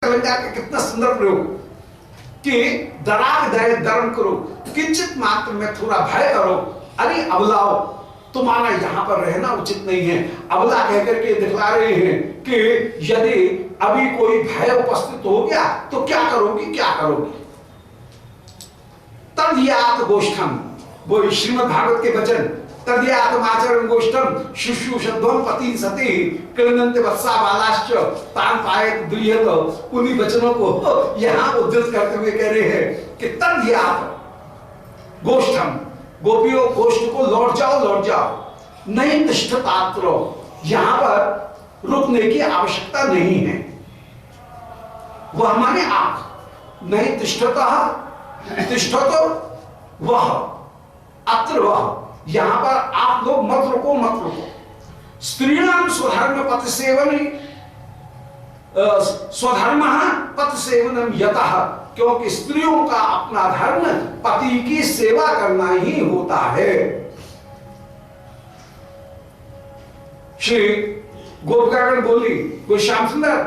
कलंकार का कितना सुंदर प्रयोग कि डराग दय धर्म करो, किंचित मात्र में थोड़ा भय करो। अरे अबलाओ, तुम्हारा यहाँ पर रहना उचित नहीं है। अबला कहकर के दिखला रहे हैं कि यदि अभी कोई भय उपस्थित हो गया तो क्या करोगी, क्या करोगी। तद्यात गोष्ठम, वो श्रीमद् भागवत के वचन, तद्यातमाचरण गोष्ठम शुश्रूषध्वम पति सती कृणन्ते वत्सा बालाश्च तान पायत दुह्यत। उन्हीं वचनों को यहाँ उद्धृत करते हुए कह रहे हैं कि तद्यात गोष्ठम, गोपियों गोष्ठ को लौट जाओ, लौट जाओ। नहीं तिष्ठतात्रो, यहाँ पर रुकने की आवश्यकता नहीं है। वह माने आप, नहीं तिष्ठतः, तिष्ठतो वह, अत्र वह, यहां पर आप लोग मत रुको, मत रुको। स्त्रीणाम स्वधर्म पथ सेवन, स्वधर्म पथ सेवनम यतः, क्योंकि स्त्रियों का अपना धर्म पति की सेवा करना ही होता है। श्री गोपिकागण बोली, कोई श्याम सुंदर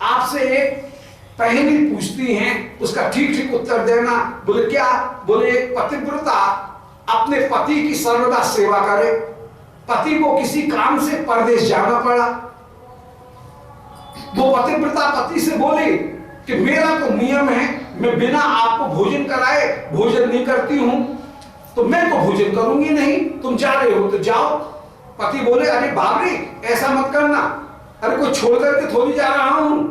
आपसे एक पहेली पूछती हैं, उसका ठीक ठीक उत्तर देना। बोले क्या? बोले एक पतिव्रता अपने पति की सर्वदा सेवा करे, पति को किसी काम से परदेश जाना पड़ा, वो पतिव्रता पति से बोले कि मेरा तो नियम है, मैं बिना आपको भोजन कराए भोजन नहीं करती हूं, तो मैं तो भोजन करूंगी नहीं, तुम जा रहे हो तो जाओ। पति बोले अरे बाबरी ऐसा मत करना, अरे कोई छोड़ करके थोड़ी जा रहा हूं,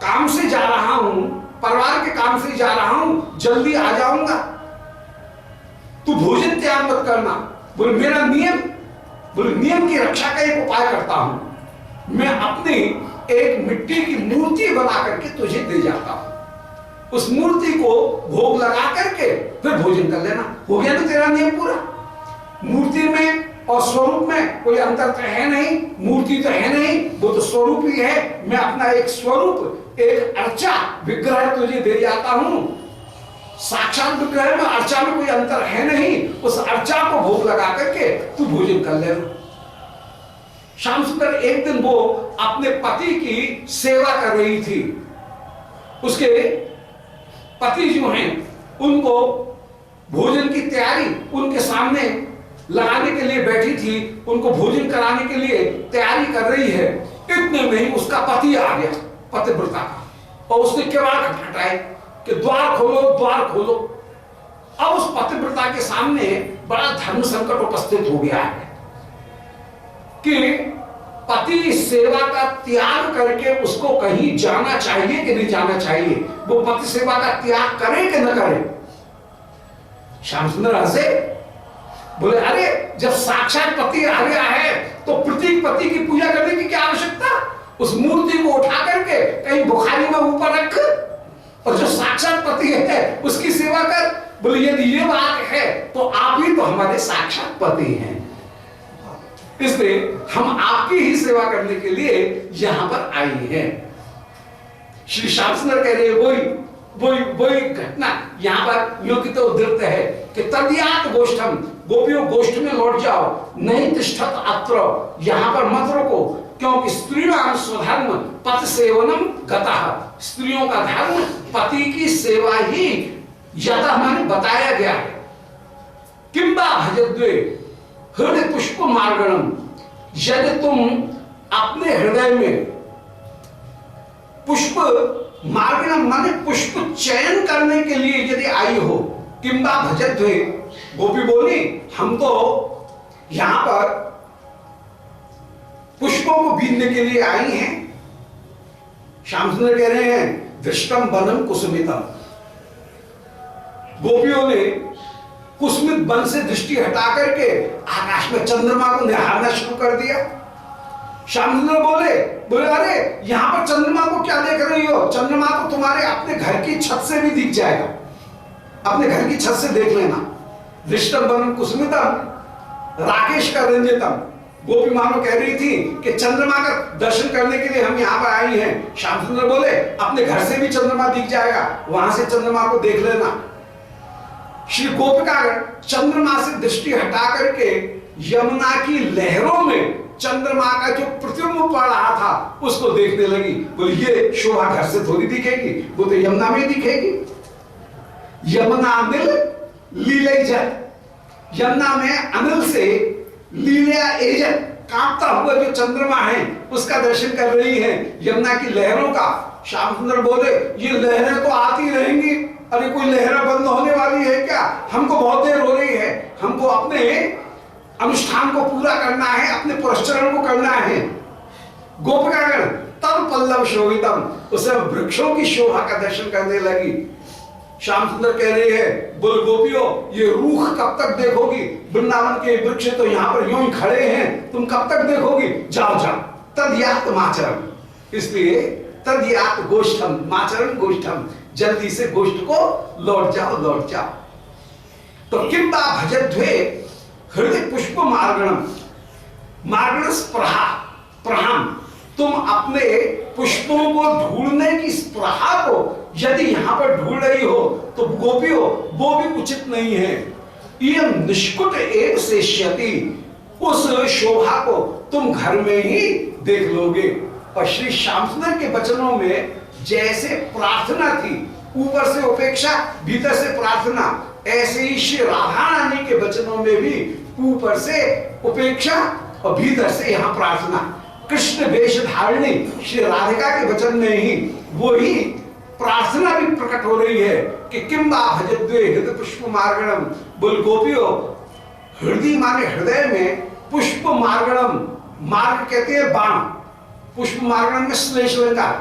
काम से जा रहा हूं, परिवार के काम से जा रहा हूं, जल्दी आ जाऊंगा, तू भोजन त्याग मत करना। बोले मेरा नियम, बोले नियम की रक्षा का एक उपाय करता हूं, मैं अपनी एक मिट्टी की मूर्ति बना करके तुझे दे जाता हूं, उस मूर्ति को भोग लगा करके फिर भोजन कर लेना। हो गया ना तेरा नियम पूरा। मूर्ति में और स्वरूप में कोई अंतर तो है नहीं, मूर्ति तो है नहीं, वो तो स्वरूप ही है। मैं अपना एक स्वरूप, एक अर्चा विग्रह तुझे दे जाता हूं। साक्षात विग्रह में अर्चा में कोई अंतर है नहीं, उस अर्चा को भोग लगा करके तू भोजन कर लेना। श्याम सुंदर एक दिन वो अपने पति की सेवा कर रही थी, उसके पति जो हैं उनको भोजन की तैयारी उनके सामने लगाने के लिए बैठी थी, उनको भोजन कराने के लिए तैयारी कर रही है। इतने में ही उसका पति आ गया, पतिव्रता का, और उसने केवल खटखटाए कि द्वार खोलो, द्वार खोलो। अब उस पतिव्रता के सामने बड़ा धर्म संकट उपस्थित हो गया है कि पति सेवा का त्याग करके उसको कहीं जाना चाहिए कि नहीं जाना चाहिए, वो पति सेवा का त्याग करे कि न करे। श्याम सुंदर हंसे, बोले अरे जब साक्षात पति आ गया है तो प्रतीक पति की पूजा करने की क्या आवश्यकता, उस मूर्ति को उठा करके कहीं बुखारी में ऊपर रख और जो साक्षात पति है उसकी सेवा कर। बोले यदि ये बात है तो आप ही तो हमारे साक्षात पति हैं, इसलिए हम आपकी ही सेवा करने के लिए यहां पर आए हैं। श्री श्याम सुंदर कह रहे वही घटना यहां पर योगित उद्धृत है कि तद्यात गोष्ठम, गोपियों गोष्ठ में लौट जाओ। नहीं तिष्ठत अत्र, यहां पर मत रुको, क्योंकि स्त्रीणाम स्वधर्म पथ सेवनम गतः, स्त्रियों का धर्म पति की सेवा ही यतः माने बताया गया है। किंबा भजद्वे हृदय पुष्प मार्गणम, यदि तुम अपने हृदय में पुष्प मार्गणम माने पुष्प चयन करने के लिए यदि आई हो, किंबा भजद्वे, गोपी बोली हम तो यहां पर पुष्पों को बीनने के लिए आई हैं। श्याम सुंदर कह रहे हैं दृष्टम वनम कुसुमितम, गोपियों ने कुसुमित वन से दृष्टि हटा करके आकाश में चंद्रमा को निहारना शुरू कर दिया। श्याम सुंदर बोले अरे यहां पर चंद्रमा को क्या देख रही हो, चंद्रमा तो तुम्हारे अपने घर की छत से भी दिख जाएगा, अपने घर की छत से देख लेना। दृष्टम वनम कुसुमितम राकेश का रंजितम, गोपी मानो कह रही थी कि चंद्रमा का दर्शन करने के लिए हम यहाँ पर आई हैं। श्याम सुंदर बोले अपने घर से भी चंद्रमा दिख जाएगा, वहां से चंद्रमा को देख लेना। श्री गोपिकागण चंद्रमा से दृष्टि हटा करके यमुना की लहरों में चंद्रमा का जो प्रतिबिंब पड़ रहा था उसको देखने लगी। बोले ये शोभा घर से थोड़ी दिखेगी, वो तो यमुना में दिखेगी। यमुना अनिल लीले जल, यमुना में अनिल से लीला एजत कांपता हुआ जो चंद्रमा है उसका दर्शन कर रही है, यमुना की लहरों का। श्याम सुंदर बोले ये लहरें तो आती रहेंगी, अरे कोई लहरें बंद होने वाली है क्या? हमको बहुत देर हो रही है, हमको अपने अनुष्ठान को पूरा करना है, अपने पुरस्चरण को करना है। गोपिकागण तब पल्लव शोभितम, उसे वृक्षों की शोभा का दर्शन करने लगी। श्याम सुंदर कह रही है, बोल गोपियों ये रूख कब तक देखोगी? वृंदावन के वृक्ष तो यहाँ पर यूं ही खड़े हैं, तुम कब तक देखोगी? जाओ जाओ तद्यात माचरम, इसलिए तद्यात गोष्ठम, माचरम गोष्ठम, जल्दी से गोष्ठ को लौट जाओ, लौट जाओ। तो किंबा भजध्वे हृदय पुष्प मार्गणम, मार्गण स्प्रहा प्रहाम, तुम अपने पुष्पों को ढूंढने की स्प्रहा को यदि यहां पर ढूंढ रही हो तो गोपियों वो भी उचित नहीं है। ये निष्कुट एक शेष्यति, उस शोभा को तुम घर में ही देख लोगे। और श्री श्याम सुंदर के वचनों में जैसे प्रार्थना थी, ऊपर से उपेक्षा भीतर से प्रार्थना, ऐसे ही श्री राधा रानी के वचनों में भी ऊपर से उपेक्षा और भीतर से यहाँ प्रार्थना। कृष्ण वेश धारिणी श्री राधिका के वचन में ही वो ही प्रार्थना भी प्रकट हो रही है कि किंबा भजद्वे हृदय पुष्प मार्गणम, बोल गोपियों हृदय माने हृदय में, पुष्प मार्गणम, मार्ग कहते हैं बाण, पुष्प मार्गणम में श्लेष अलंकार,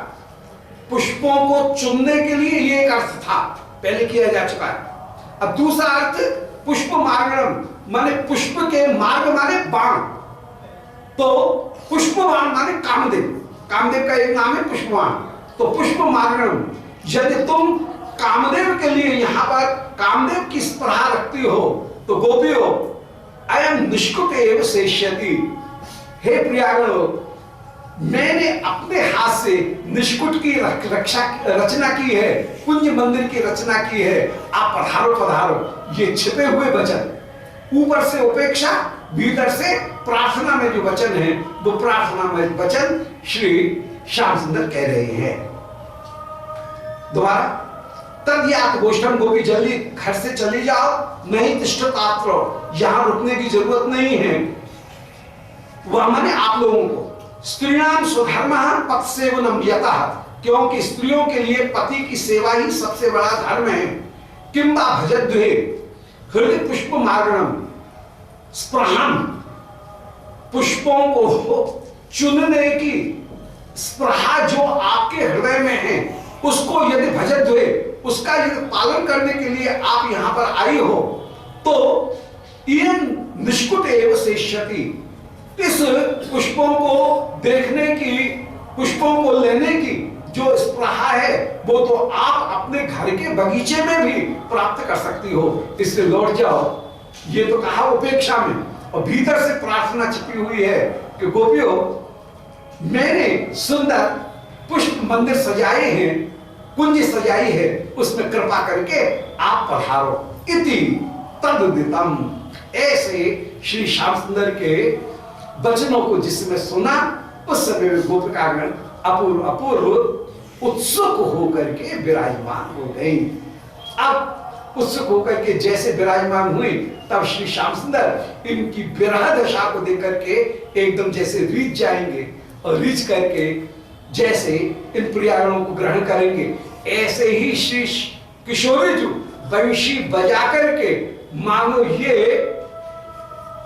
पुष्पों को चुनने के लिए ये एक अर्थ था, पहले किया जा चुका है। अब दूसरा अर्थ पुष्प मार्गणम माने पुष्प के मार्ग माने बाण, तो पुष्प बाण माने कामदेव, कामदेव का एक नाम है पुष्पबाण। तो पुष्प मार्गणम, यदि तुम कामदेव के लिए यहाँ पर कामदेव की स्पृहा रखती हो तो गोपियों अयम निष्कुट एव शेष्यति, हे प्रियागणों मैंने अपने हाथ से निष्कुट की रचना की है, कुंज मंदिर की रचना की है, आप पधारो पधारो। ये छिपे हुए वचन, ऊपर से उपेक्षा भीतर से प्रार्थना में जो वचन है वो प्रार्थना में वचन श्री श्याम सुंदर कह रहे हैं। दोबारा तद्यात गोष्ठम, गोपी जल्दी घर से चली जाओ, नहीं तिष्ठतात्रो, यहां रुकने की जरूरत नहीं है। वह माने आप लोगों को स्त्रीणाम स्वधर्म पथ सेवनम यतः, क्योंकि स्त्रियों के लिए पति की सेवा ही सबसे बड़ा धर्म है। किंबा भजद्वे हृदय पुष्प मार्गणम स्प्रहम, पुष्पों को चुनने की स्प्रहा जो आपके हृदय में है उसको यदि भजद्वे, उसका यदि पालन करने के लिए आप यहां पर आई हो तो इयं निष्कुट एव शेष्यति, इस पुष्पों को देखने की, पुष्पों को लेने की जो स्प्रहा है वो तो आप अपने घर के बगीचे में भी प्राप्त कर सकती हो, इससे लौट जाओ। ये तो कहा उपेक्षा में, और भीतर से प्रार्थना छिपी हुई है कि गोपियों मैंने सुंदर पुष्प मंदिर सजाए हैं, कुंज सजाई है, उसमें कृपा करके आप पधारो। इति तदुदितम, ऐसे श्री श्याम सुंदर के वचनों को जिसमें सुना उस समय में गोपिकागण अपूर्व अपूर्व उत्सुक होकर के विराजमान हो गई। अब उत्सुक होकर के जैसे विराजमान हुई तब श्री श्याम सुंदर इनकी विरह दशा को देख करके एकदम जैसे रीझ जाएंगे, और रीझ करके जैसे इन प्रियागणों को ग्रहण करेंगे, ऐसे ही श्री किशोरी जी बंशी बजा करके मानो ये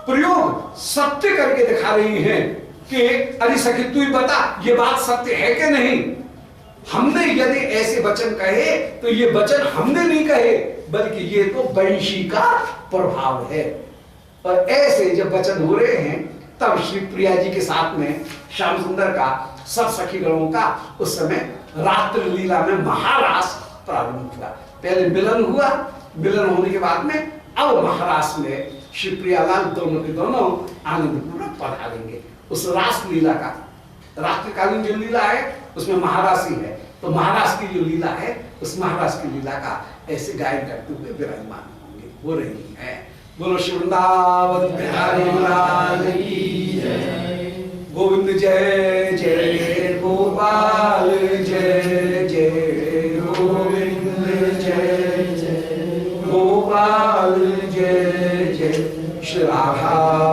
प्रयोग सत्य करके दिखा रही हैं कि अरे सखी तू ही बता ये बात सत्य है कि नहीं। हमने यदि ऐसे वचन कहे तो ये वचन हमने नहीं कहे, बल्कि ये तो बंशी का प्रभाव है। और ऐसे जब वचन हो रहे हैं तब श्री प्रिया जी के साथ में श्याम सुंदर का सब सखी गणों का उस समय रात्र लीला में महारास प्रारंभ हुआ। पहले मिलन हुआ, मिलन होने के बाद में अब महारास में श्री प्रियालाल दोनों के दोनों आनंद पूर्वक पधारेंगे। उस रास लीला का रात्रिकालीन जो लीला है उसमें महारास ही है, तो महारास की जो लीला है उस महारास की लीला का ऐसे गायन करते हुए विराजमान होंगे, हो रही है। बोलो श्री वृंदावन बिहारी लाल की जय। गोविंद जय जय गोपाल जय जय गोविंद जय जय गोपाल जय जय श्री राधा